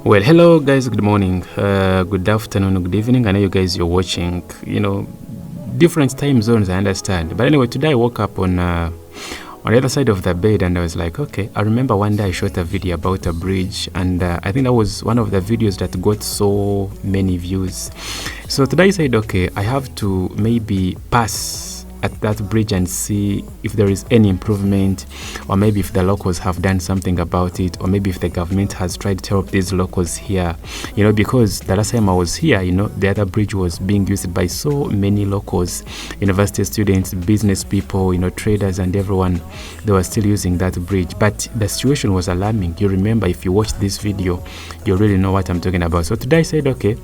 Well, hello guys, good morning, good afternoon, good evening. I know you guys you're watching, different time zones, I understand. But anyway, today I woke up on the other side of the bed and I was like, okay, I remember one day I shot a video about a bridge and I think that was one of the videos that got so many views. So today I said, okay, I have to maybe pass at that bridge and see if there is any improvement, or maybe if the locals have done something about it, or maybe if the government has tried to help these locals here, because the last time I was here, the other bridge was being used by so many locals, university students, business people, traders and everyone. They were still using that bridge, but the situation was alarming. You remember, if you watch this video, you really know what I'm talking about. So today I said, okay,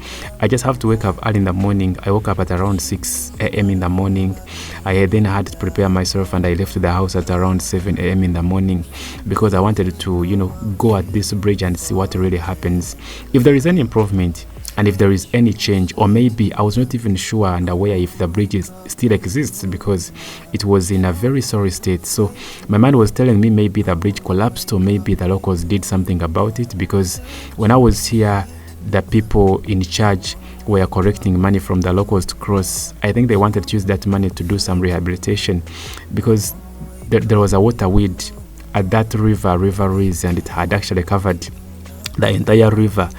I just have to wake up early in the morning. I woke up at around 6 a.m. in the morning. I then had to prepare myself and I left the house at around 7 a.m. in the morning because I wanted to, go at this bridge and see what really happens. If there is any improvement and if there is any change, or maybe I was not even sure and aware if the bridge still exists because it was in a very sorry state. So my mind was telling me maybe the bridge collapsed or maybe the locals did something about it, because when I was here, the people in charge were collecting money from the locals to cross. I think they wanted to use that money to do some rehabilitation because there was a water weed at that river Rees, and it had actually covered the entire river,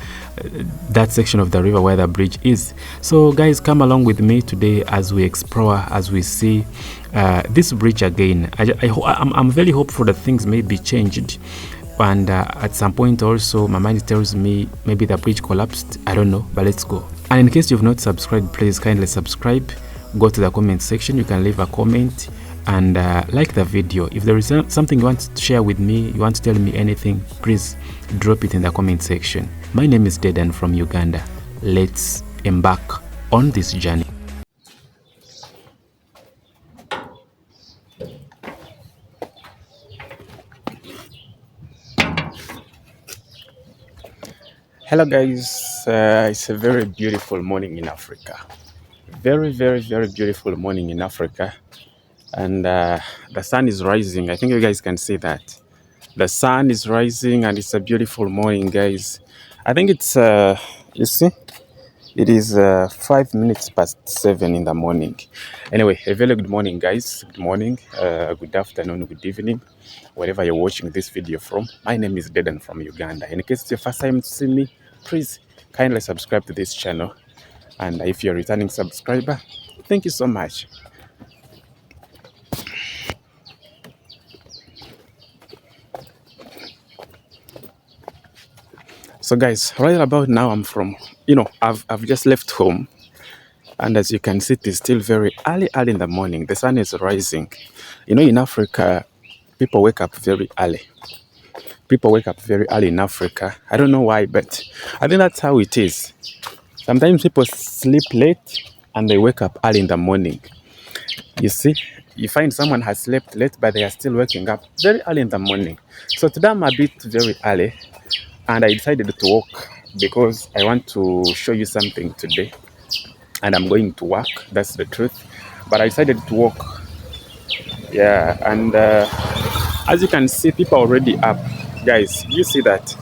that section of the river where the bridge is. So guys, come along with me today as we explore, as we see this bridge again. I'm very hopeful that things may be changed, and at some point also my mind tells me maybe the bridge collapsed. I don't know, but let's go. And in case you've not subscribed, please kindly subscribe. Go to the comment section, you can leave a comment and like the video. If there is something you want to share with me, you want to tell me anything, please drop it in the comment section. My name is Deepened from Uganda. Let's embark on this journey. Hello guys, it's a very beautiful morning in Africa. Very, very, very beautiful morning in Africa. And the sun is rising. I think you guys can see that. The sun is rising and it's a beautiful morning, guys. I think it's, you see, it is 5 minutes past 7 in the morning. Anyway, a very good morning, guys. Good morning, good afternoon, good evening, wherever you're watching this video from. My name is Deepened from Uganda. In case it's your first time to see me, please kindly subscribe to this channel. And if you're a returning subscriber, thank you so much. So guys, right about now I'm from, I've just left home, and as you can see, it is still very early in the morning. The sun is rising. In Africa, people wake up very early. People wake up very early in Africa. I don't know why, but I think that's how it is. Sometimes people sleep late and they wake up early in the morning. You see, you find someone has slept late, but they are still waking up very early in the morning. So today I'm a bit very early, and I decided to walk because I want to show you something today. And I'm going to work, that's the truth. But I decided to walk. Yeah, and as you can see, people are already up. Guys, do you see that?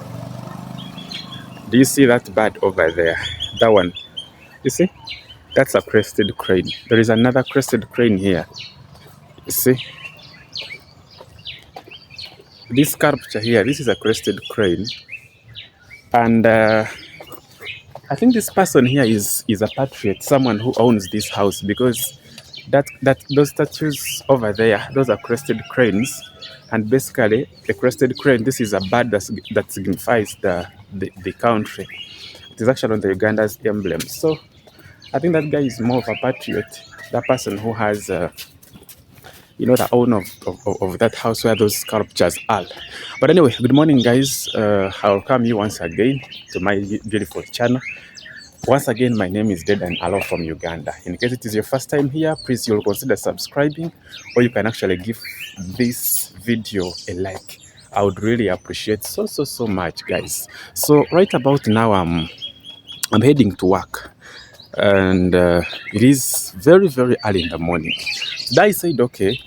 Do you see that bird over there? That one. You see? That's a crested crane. There is another crested crane here. You see? This sculpture here, this is a crested crane. And I think this person here is a patriot, someone who owns this house, because those statues over there, those are crested cranes. And basically, the crested crane, this is a bird that signifies the country. It is actually on the Uganda's emblem. So I think that guy is more of a patriot, that person who has, the owner of that house where those sculptures are. But anyway, good morning, guys. I'll welcome you once again to my beautiful channel. Once again, my name is Deepened from Uganda. In case it is your first time here, please you'll consider subscribing, or you can actually give this video a like. I would really appreciate so much, guys. So right about now, I'm heading to work, and it is very, very early in the morning. Today I said, okay,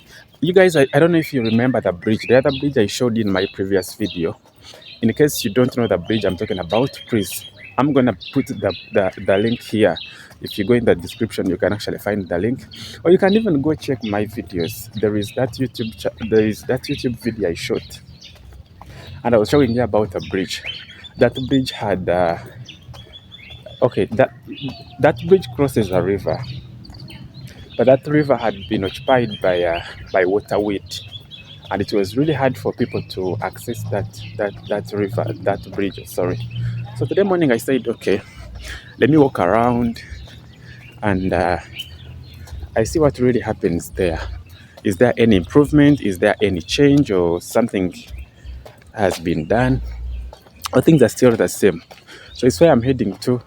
you guys, I don't know if you remember the bridge, the other bridge I showed in my previous video. In case you don't know the bridge I'm talking about, please, I'm gonna put the link here. If you go in the description, you can actually find the link, or you can even go check my videos. There is that YouTube video I shot, and I was showing you about a bridge. That bridge had okay, that bridge crosses a river, but that river had been occupied by waterweed, and it was really hard for people to access that river, that bridge. Sorry. So today morning I said, okay, let me walk around and I see what really happens there. Is there any improvement? Is there any change, or something has been done, or things are still the same? So it's where I'm heading to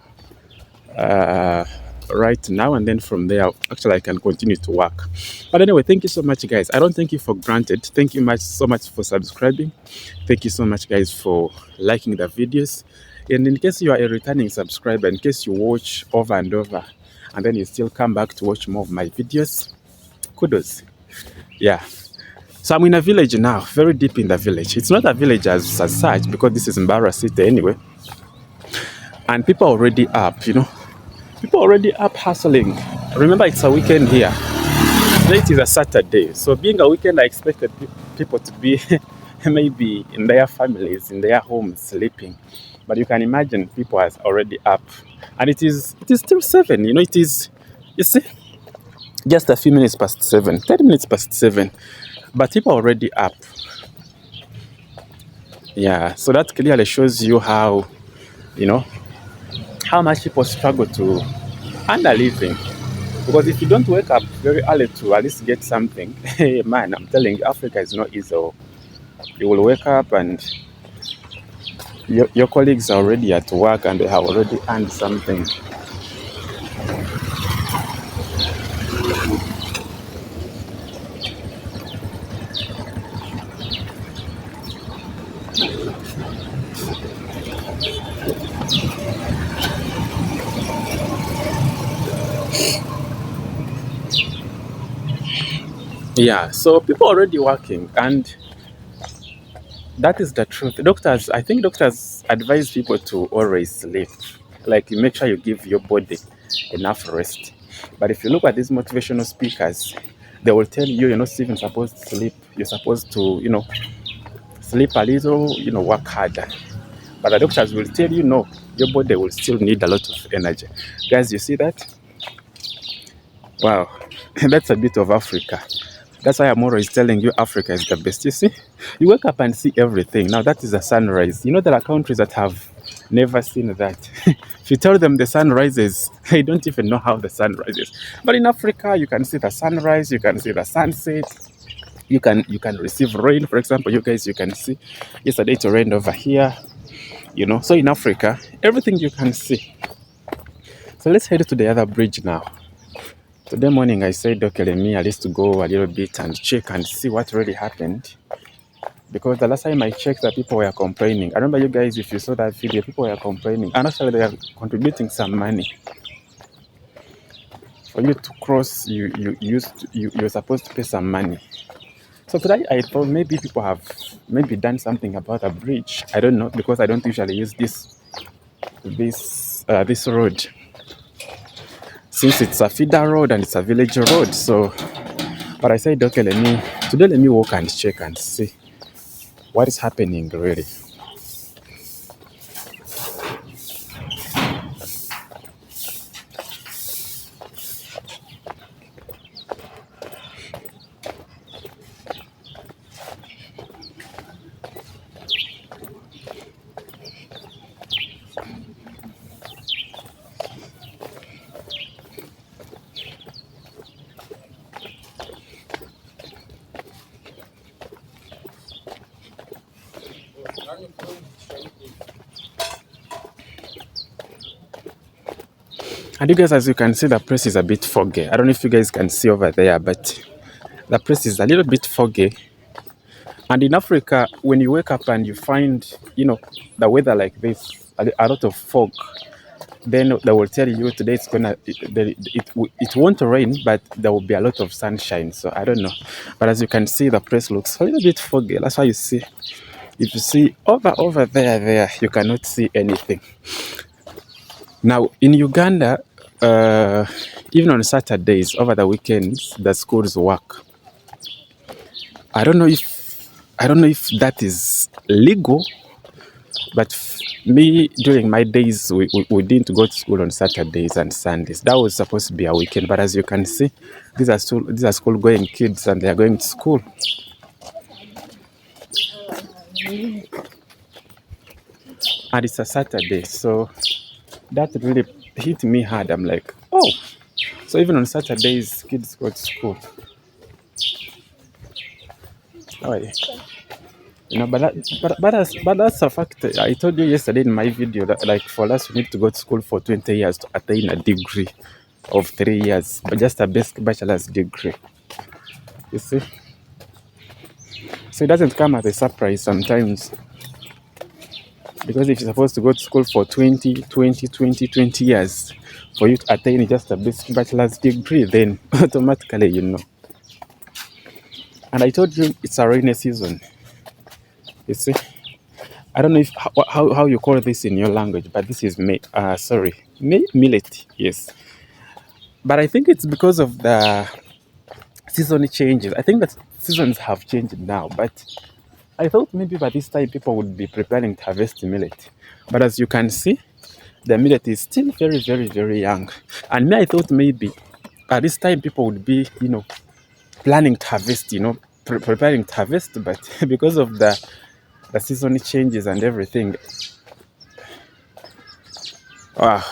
uh, right now, and then from there actually I can continue to work. But anyway, thank you so much, guys. I don't take you for granted. Thank you so much for subscribing. Thank you so much, guys, for liking the videos. And in case you are a returning subscriber, in case you watch over and over and then you still come back to watch more of my videos, kudos. Yeah. So I'm in a village now, very deep in the village. It's not a village as such, because this is Mbara City anyway. And people are already up, People are already up hustling. Remember, it's a weekend here. Today it is a Saturday. So being a weekend, I expected people to be maybe in their families, in their homes, sleeping. But you can imagine people are already up. And it is still 7, it is, you see, just a few minutes past 7, 30 minutes past 7. But people are already up. Yeah, so that clearly shows you how, how much people struggle to earn a living. Because if you don't wake up very early to at least get something, hey man, I'm telling you, Africa is not easy. You will wake up and your colleagues are already at work and they have already earned something. Yeah, so people are already working, and that is the truth. I think doctors advise people to always sleep. Like, you make sure you give your body enough rest. But if you look at these motivational speakers, they will tell you you're not even supposed to sleep. You're supposed to, sleep a little, work harder. But the doctors will tell you, no, your body will still need a lot of energy. Guys, you see that? Wow, that's a bit of Africa. That's why I'm always telling you Africa is the best. You see, you wake up and see everything. Now that is a sunrise. There are countries that have never seen that. If you tell them the sun rises, they don't even know how the sun rises. But in Africa, you can see the sunrise, you can see the sunset, you can receive rain. For example, you guys, you can see yesterday it rained over here. So in Africa, everything you can see. So let's head to the other bridge now. Today morning I said, okay, let me at least go a little bit and check and see what really happened. Because the last time I checked, that people were complaining. I remember, you guys, if you saw that video, people were complaining. And actually they are contributing some money. For you to cross, you're supposed to pay some money. So today I thought maybe people have maybe done something about a bridge. I don't know, because I don't usually use this road, since it's a feeder road and it's a village road. So, but I said, okay, let me walk and check and see what is happening really. And you guys, as you can see, the place is a bit foggy. I don't know if you guys can see over there, but the place is a little bit foggy. And in Africa, when you wake up and you find, the weather like this, a lot of fog, then they will tell you today it won't rain, but there will be a lot of sunshine. So I don't know. But as you can see, the place looks a little bit foggy. That's why you see If you see over there, you cannot see anything. Now in Uganda, even on Saturdays over the weekends, the schools work. I don't know if that is legal, but me during my days we didn't go to school on Saturdays and Sundays. That was supposed to be a weekend, but as you can see, these are school going kids and they are going to school. And it's a Saturday, so that really hit me hard. I'm like, oh, so even on Saturdays kids go to school. Oh, yeah. But that's a fact. I told you yesterday in my video that like for us we need to go to school for 20 years to attain a degree of 3 years, but just a basic bachelor's degree. You see, so it doesn't come as a surprise sometimes, because if you're supposed to go to school for 20 years for you to attain just a basic bachelor's degree, then automatically you know. And I told you it's a rainy season. You see, I don't know if how you call this in your language, but this is millet. Yes, but I think it's because of the season changes. I think that seasons have changed now, but I thought maybe by this time people would be preparing to harvest millet. But as you can see, the millet is still very, very, very young. And me, I thought maybe at this time people would be, planning to harvest, preparing to harvest. But because of the season changes and everything,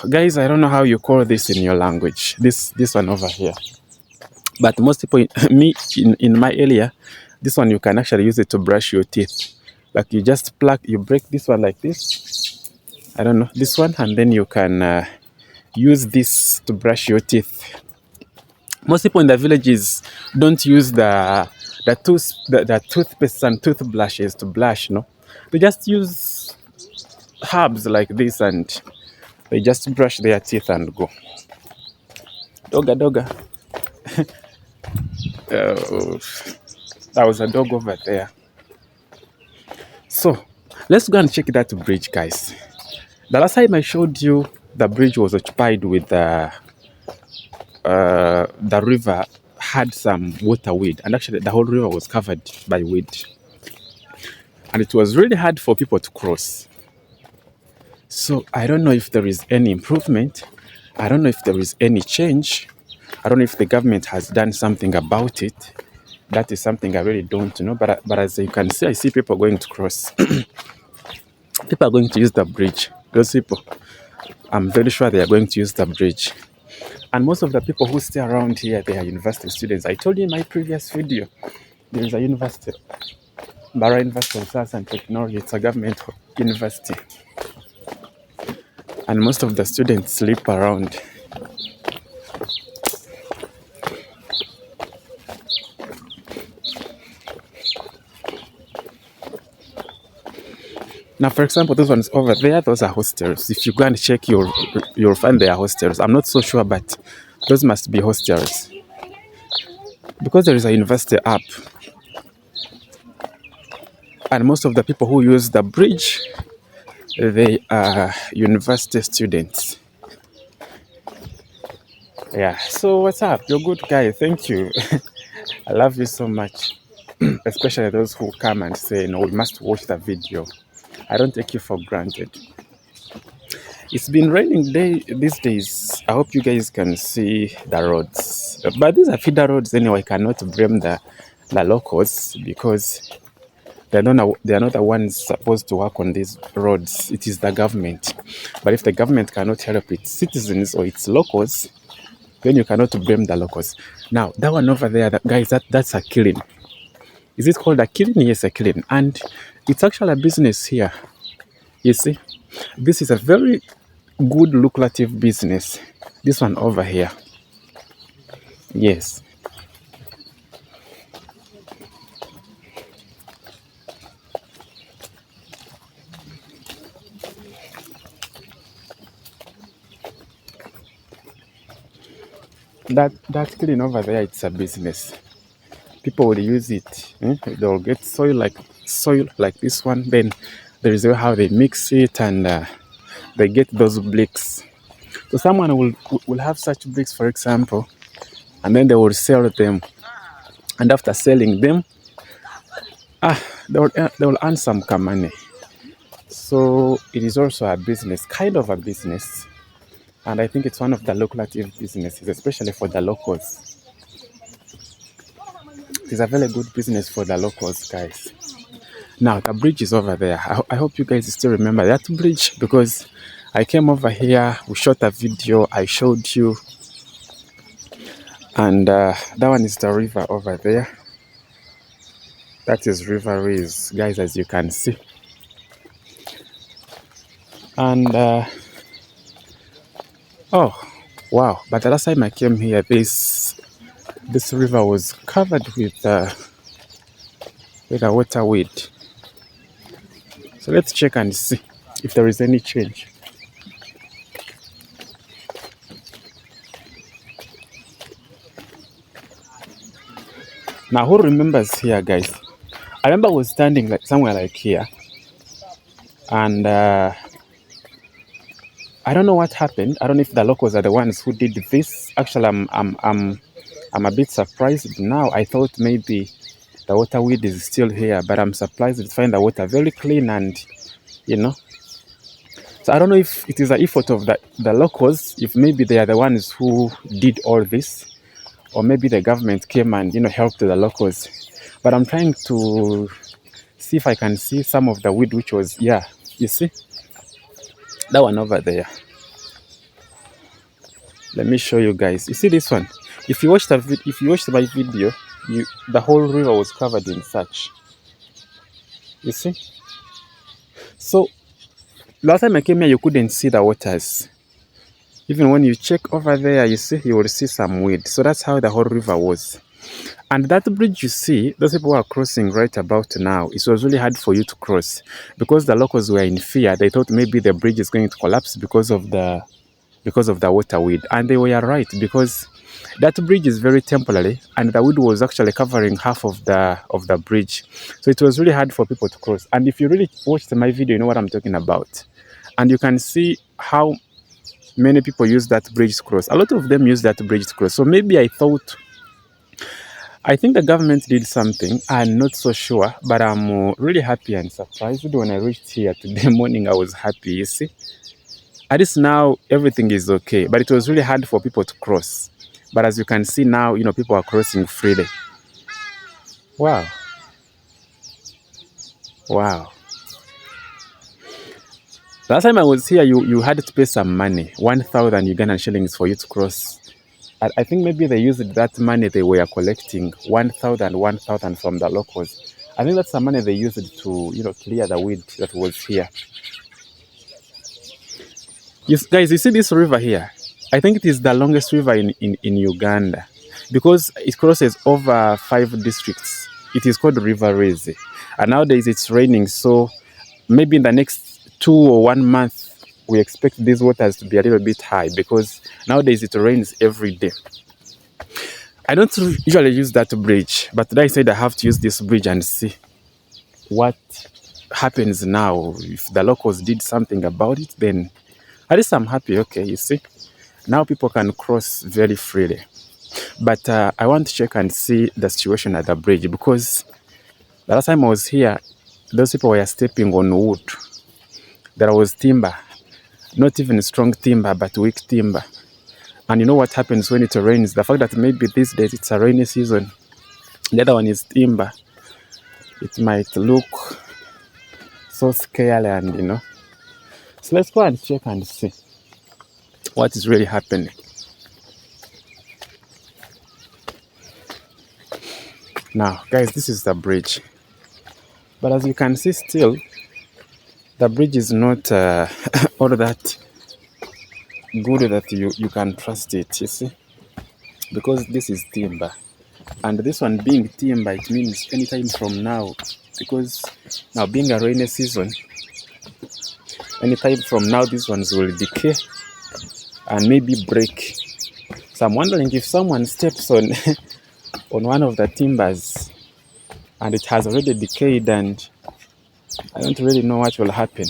guys, I don't know how you call this in your language. This one over here. But most people, in my area, this one you can actually use it to brush your teeth. Like you just you break this one like this. I don't know, this one, and then you can use this to brush your teeth. Most people in the villages don't use the toothpaste and toothbrushes to brush, no. They just use herbs like this and they just brush their teeth and go. Doga. That was a dog over there. So let's go and check that bridge, guys. The last time I showed you, the bridge was occupied with the river had some water weed, and actually the whole river was covered by weed, and it was really hard for people to cross. So I don't know if there is any improvement. I don't know if there is any change. I don't know if the government has done something about it. That is something I really don't know. But as you can see, I see people going to cross. People are going to use the bridge. Those people, I'm very sure they are going to use the bridge. And most of the people who stay around here, they are university students. I told you in my previous video, there is a university, Bara University of Science and Technology. It's a government university. And most of the students sleep around. Now, for example, those ones over there, those are hostels. If you go and check, you'll find they are hostels. I'm not so sure, but those must be hostels. Because there is a university up. And most of the people who use the bridge, they are university students. Yeah, so what's up? You're a good guy. Thank you. I love you so much. Especially those who come and say, no, we must watch the video. I don't take you for granted. It's been raining these days. I hope you guys can see the roads. But these are feeder roads anyway. I cannot blame the locals because they're not the ones supposed to work on these roads. It is the government. But if the government cannot help its citizens or its locals, then you cannot blame the locals. Now, that one over there, guys, that's a killing. Is it called a killing? Yes, a killing. And it's actually a business here. You see, this is a very good, lucrative business. This one over here. Yes. That killing over there, it's a business. People will use it. They'll get soil like soil like this one, then there is how they mix it, and they get those bricks. So someone will have such bricks, for example, and then they will sell them, and after selling them, they will earn some money. So it is also a business, kind of a business, and I think it's one of the lucrative businesses, especially for the locals. It is a very good business for the locals, guys. Now the bridge is over there. I hope you guys still remember that bridge, because I came over here, we shot a video, I showed you, and that one is the river over there. That is River Rees, guys, as you can see. And oh wow, but the last time I came here, this river was covered with a water weed. So let's check and see if there is any change. Now, who remembers here, guys? I remember I was standing like somewhere like here, and I don't know what happened. I don't know if the locals are the ones who did this. Actually, I'm a bit surprised now. I thought maybe the water weed is still here, but I'm surprised to find the water very clean, and So I don't know if it is an effort of the locals, if maybe they are the ones who did all this, or maybe the government came and helped the locals. But I'm trying to see if I can see some of the weed which was, you see that one over there. Let me show you guys. You see this one? If you watched my video, the whole river was covered in such. You see? So last time I came here, you couldn't see the waters. Even when you check over there, you will see some weed. So that's how the whole river was. And that bridge you see, those people who are crossing right about now, it was really hard for you to cross, because the locals were in fear. They thought maybe the bridge is going to collapse because of the water weed. And they were right, because that bridge is very temporary, and the weed was actually covering half of the bridge. So it was really hard for people to cross. And if you really watched my video, you know what I'm talking about. And you can see how many people use that bridge to cross. A lot of them use that bridge to cross. So maybe I think the government did something. I'm not so sure, but I'm really happy and surprised. When I reached here today morning, I was happy, you see. At least now everything is okay, but it was really hard for people to cross. But as you can see now, people are crossing freely. Wow. Wow. Last time I was here, you had to pay some money, 1,000 Ugandan shillings for you to cross. I think maybe they used that money they were collecting, 1,000 from the locals. I think that's the money they used to, clear the weed that was here. Yes, guys, you see this river here? I think it is the longest river in Uganda, because it crosses over 5 districts. It is called River Rees. And nowadays it's raining, so maybe in the next 2 or 1 month, we expect these waters to be a little bit high, because nowadays it rains every day. I don't usually use that bridge, but today I said I have to use this bridge and see what happens now. If the locals did something about it, then at least I'm happy. Okay, you see, now people can cross very freely. But I want to check and see the situation at the bridge, because the last time I was here, those people were stepping on wood. There was timber. Not even strong timber, but weak timber. And you know what happens when it rains? The fact that maybe these days it's a rainy season, the other one is timber, it might look so scary, and So let's go and check and see what is really happening. Now, guys, this is the bridge. But as you can see still, the bridge is not all that good that you can trust it, you see, because this is timber, and this one being timber, it means anytime from now, because now being a rainy season, anytime from now these ones will decay and maybe break. So I'm wondering if someone steps on one of the timbers and it has already decayed and I don't really know what will happen.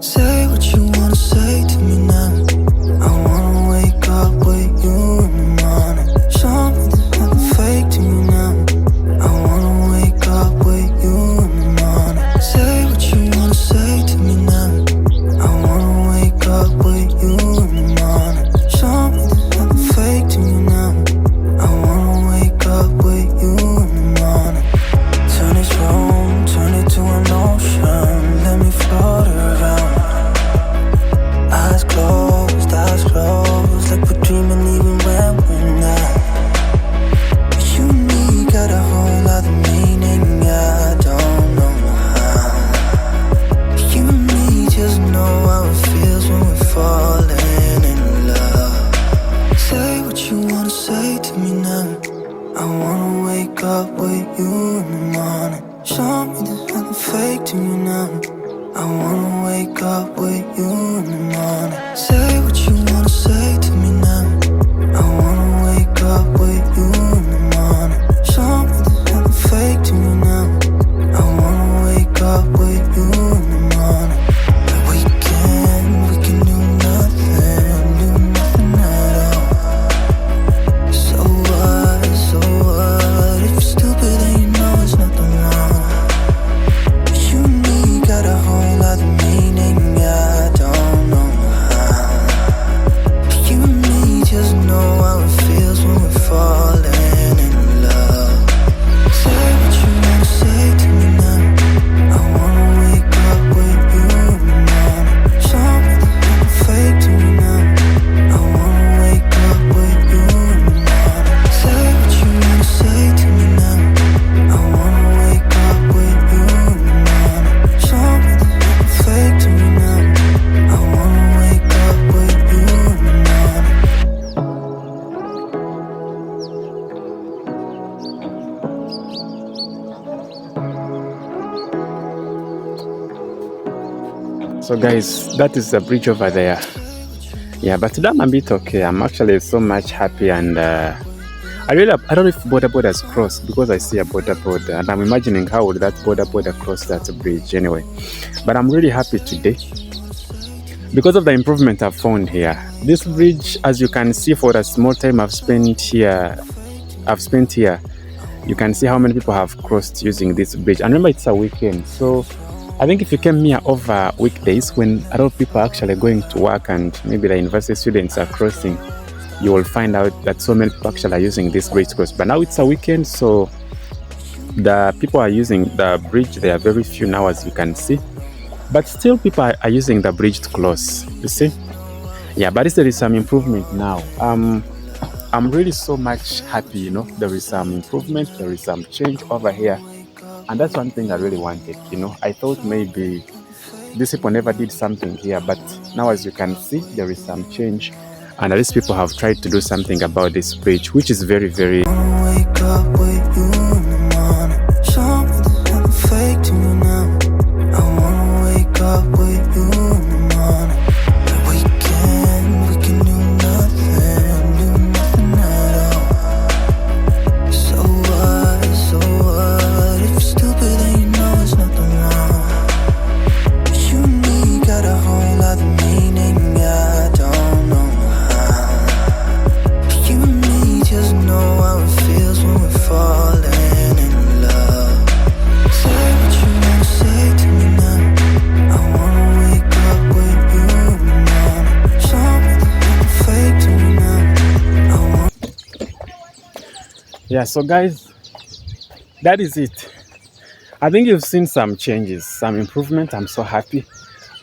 Say what you wanna say to me now. I wanna wake up with you in the morning. Show me there's nothing fake to me now. I wanna wake up with you in the morning. Say what you wanna say to me now. I wanna wake up with you in the morning. Show me there's nothing fake to me now. I wanna wake up with you in the morning. Turn this room, turn it to an ocean. Let me float around. Eyes closed, like we're dreaming even when we're not. You and me got a whole other meaning, I don't know how. You and me just know how it feels when we're falling in love. Say what you wanna say to me now. I wanna wake up with you in the morning. Show me there's nothing fake to me now. I wanna wake up with you in the morning. Say what you wanna say to me now. I wanna wake up with you in the morning. Show me there's nothing fake to me now. I wanna wake up with you in the morning. But we can do nothing at all. So what, if you're stupid then you know it's nothing wrong. You and me got a whole other meaning, I don't know how. You and me just know how it feels when we're falling in love. Say what you wanna say to me now. I wanna wake up with you in the morning. Show me there's nothing fake to me now. I wanna wake up with you in the morning. Say what you wanna say to me now. I wanna wake up with you in the morning. Show me there's nothing fake to me now. I wanna wake up with you in the morning. So guys, that is the bridge over there. Yeah, but today I'm a bit okay. I'm actually so much happy, and I don't know if borders cross, because I see a border, and I'm imagining how would that border cross that bridge anyway. But I'm really happy today because of the improvement I've found here. This bridge, as you can see, for the small time I've spent here, you can see how many people have crossed using this bridge. And remember, it's a weekend, so I think if you came here over weekdays when a lot of people are actually going to work and maybe the university students are crossing, you will find out that so many people actually are using this bridge to cross. But now it's a weekend, so the people are using the bridge. There are very few now, as you can see, but still people are using the bridge to cross, you see. Yeah, but there is some improvement now. I'm really so much happy, there is some improvement, there is some change over here. And that's one thing I really wanted, I thought maybe these people never did something here, but now, as you can see, there is some change, and at least people have tried to do something about this bridge, which is very, very. I wanna wake up with you in the morning. Show me there's nothing fake to me now. I wanna wake up with you in the morning. But we can do nothing at all. So what, if you're stupid then you know it's nothing wrong. You and me got a whole other meaning, I don't know how. You and me just know how it feels when we're falling in love. Say what you wanna say to me now. I wanna wake up with you in the morning. Show me there's nothing fake to me now. I want. Yeah, so guys, that is it. I think you've seen some changes, some improvement. I'm so happy.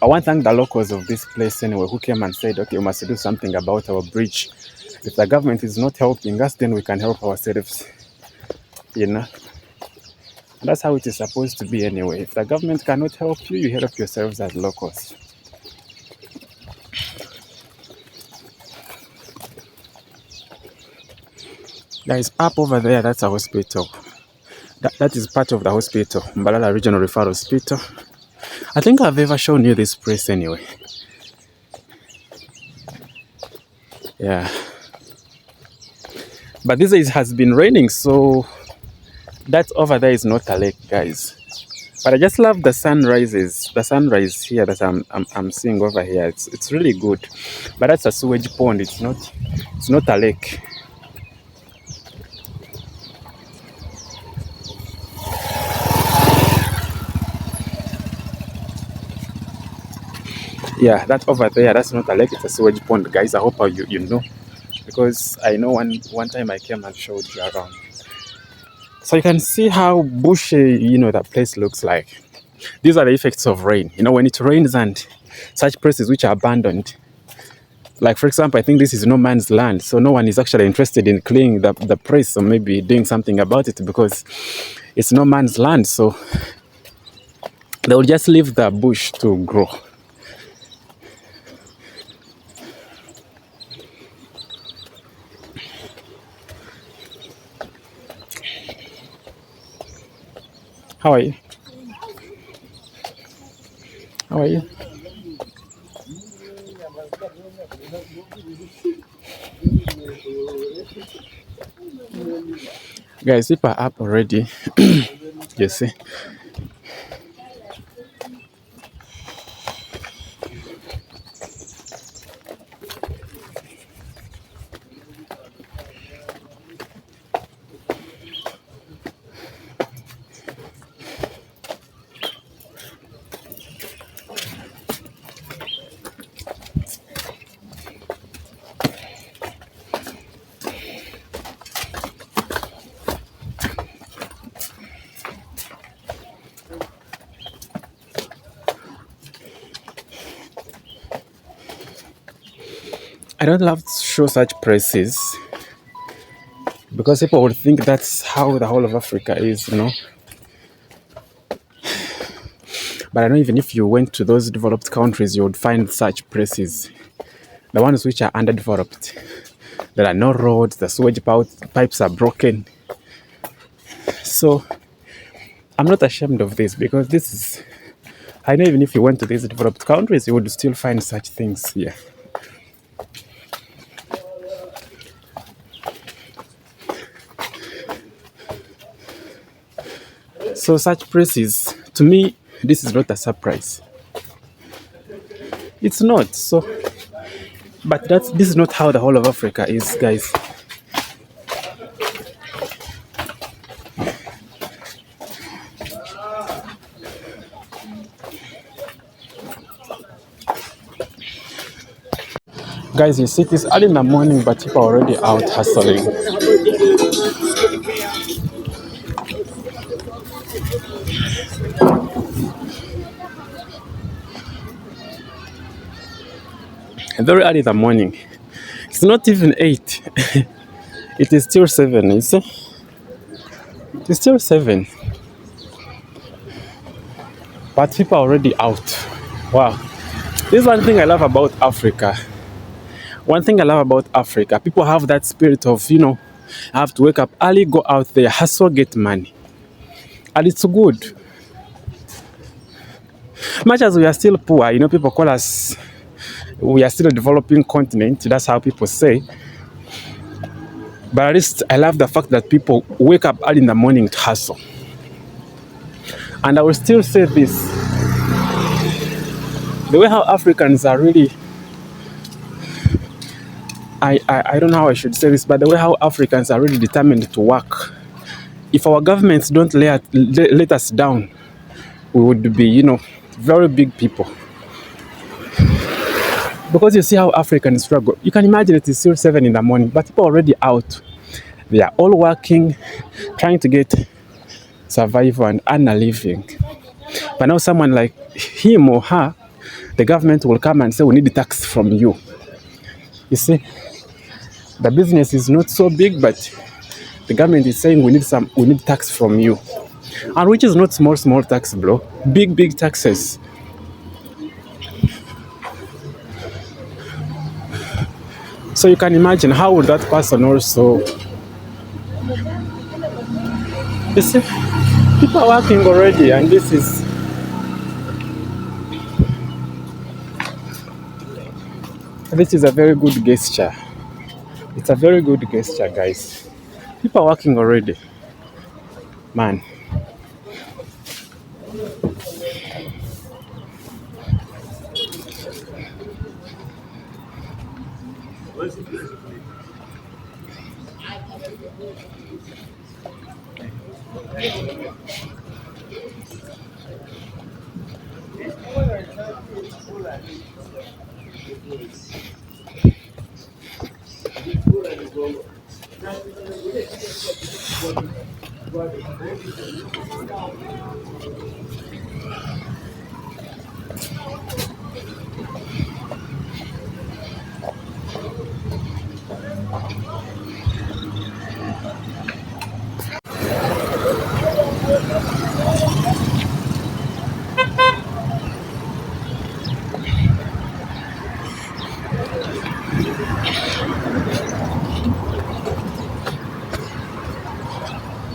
I want to thank the locals of this place anyway, who came and said, okay, we must do something about our bridge. If the government is not helping us, then we can help ourselves, And that's how it is supposed to be anyway. If the government cannot help you, you help yourselves as locals. Guys, up over there, that's a hospital. That is part of the hospital, Mbalala Regional Referral Hospital. I think I've ever shown you this place anyway. Yeah. But these days it has been raining, so that over there is not a lake, guys. But I just love the sunrises, the sunrise here that I'm seeing over here. It's really good. But that's a sewage pond. It's not a lake. Yeah, that over there, that's not a lake, it's a sewage pond, guys. I hope you know, because I know one time I came and showed you around. So you can see how bushy, that place looks like. These are the effects of rain. When it rains and such places which are abandoned, like for example, I think this is no man's land, so no one is actually interested in cleaning the place or maybe doing something about it because it's no man's land. So they will just leave the bush to grow. How are you? How are you? Guys, people are up already. You see. I don't love to show such places because people would think that's how the whole of Africa is, But I know even if you went to those developed countries, you would find such places. The ones which are underdeveloped. There are no roads, the sewage pipes are broken. So I'm not ashamed of this because I know even if you went to these developed countries, you would still find such things here. So such places, to me, this is not a surprise. It's not. But this is not how the whole of Africa is, guys. Guys, you see, it's early in the morning, but people are already out hustling. Very early in the morning. It's not even 8. It is still 7, you see? It is still 7. But people are already out. Wow. This is one thing I love about Africa. One thing I love about Africa, people have that spirit of, have to wake up early, go out there, hustle, get money. And it's good. Much as we are still poor, people call us, we are still a developing continent. That's how people say. But at least I love the fact that people wake up early in the morning to hustle. And I will still say this. The way how Africans are really, I don't know how I should say this, but the way how Africans are really determined to work. If our governments don't let us down, we would be, very big people. Because you see how Africans struggle. You can imagine it is still 7 in the morning, but people are already out. They are all working, trying to get survival and earn a living. But now someone like him or her, the government will come and say, we need a tax from you. You see, the business is not so big, but the government is saying we need tax from you. And which is not small tax, bro. Big taxes. So you can imagine how would that person also, you see? People are working already, and this is a very good gesture. It's a very good gesture, guys. People are working already, man.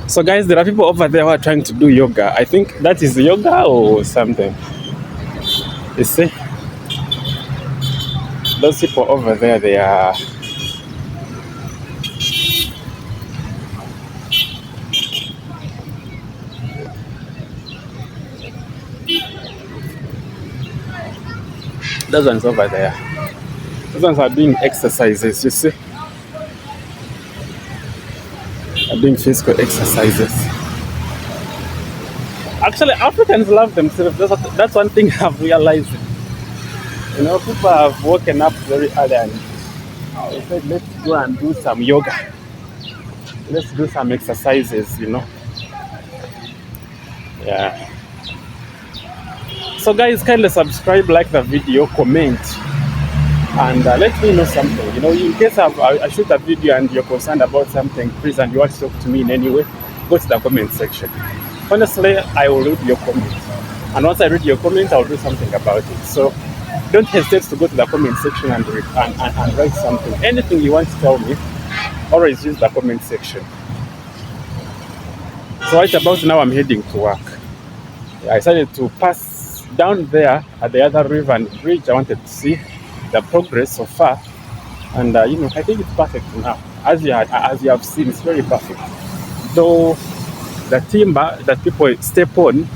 So, guys, there are people over there who are trying to do yoga. I think that is yoga or something. You see, those people over there, they are. Those ones over there. Those ones are doing exercises. You see, are doing physical exercises. Actually, Africans love themselves. That's one thing I've realized. You know, people have woken up very early and they said, let's go and do some yoga. Let's do some exercises, you know. Yeah. So, guys, kindly subscribe, like the video, comment, and let me know something. You know, in case I shoot a video and you're concerned about something, please, and you want to talk to me in any way, go to the comment section. Honestly, I will read your comment. And once I read your comment, I'll do something about it. So don't hesitate to go to the comment section and write something. Anything you want to tell me, always use the comment section. So right about now, I'm heading to work. I decided to pass down there at the other river and bridge. I wanted to see the progress so far. And, you know, I think it's perfect now. As you have seen, it's very perfect. Though the timber that people step on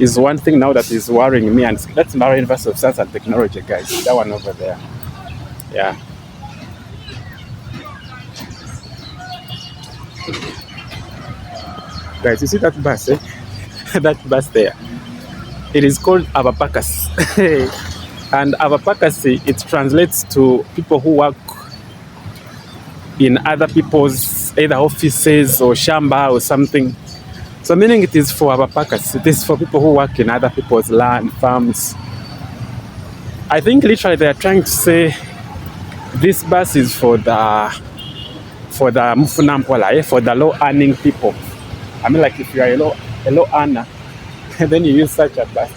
is one thing now that is worrying me, and that's Mara University of Science and Technology, guys. That one over there. Yeah. Guys, you see that bus, eh? That bus there. It is called Abapakas. And Abapakasi, it translates to people who work in other people's either offices or shamba or something. So meaning it is for Abapakas. It is for people who work in other people's land, farms. I think literally they are trying to say this bus is for the Mufunampola, for the low earning people. I mean, like if you are a low earner, then you use such a bus.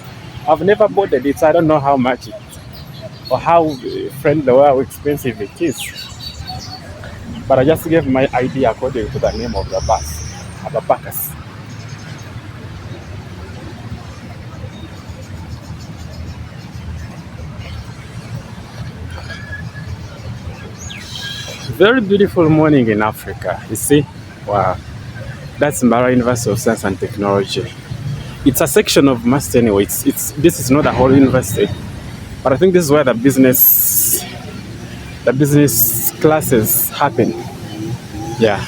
I've never boarded it, so I don't know how much it or how friendly or how expensive it is. But I just gave my idea according to the name of the bus, Abapakas. Very beautiful morning in Africa, you see? Wow. That's Mara University of Science and Technology. It's a section of MUST anyway. This is not a whole university. But I think this is where the business classes happen. Yeah.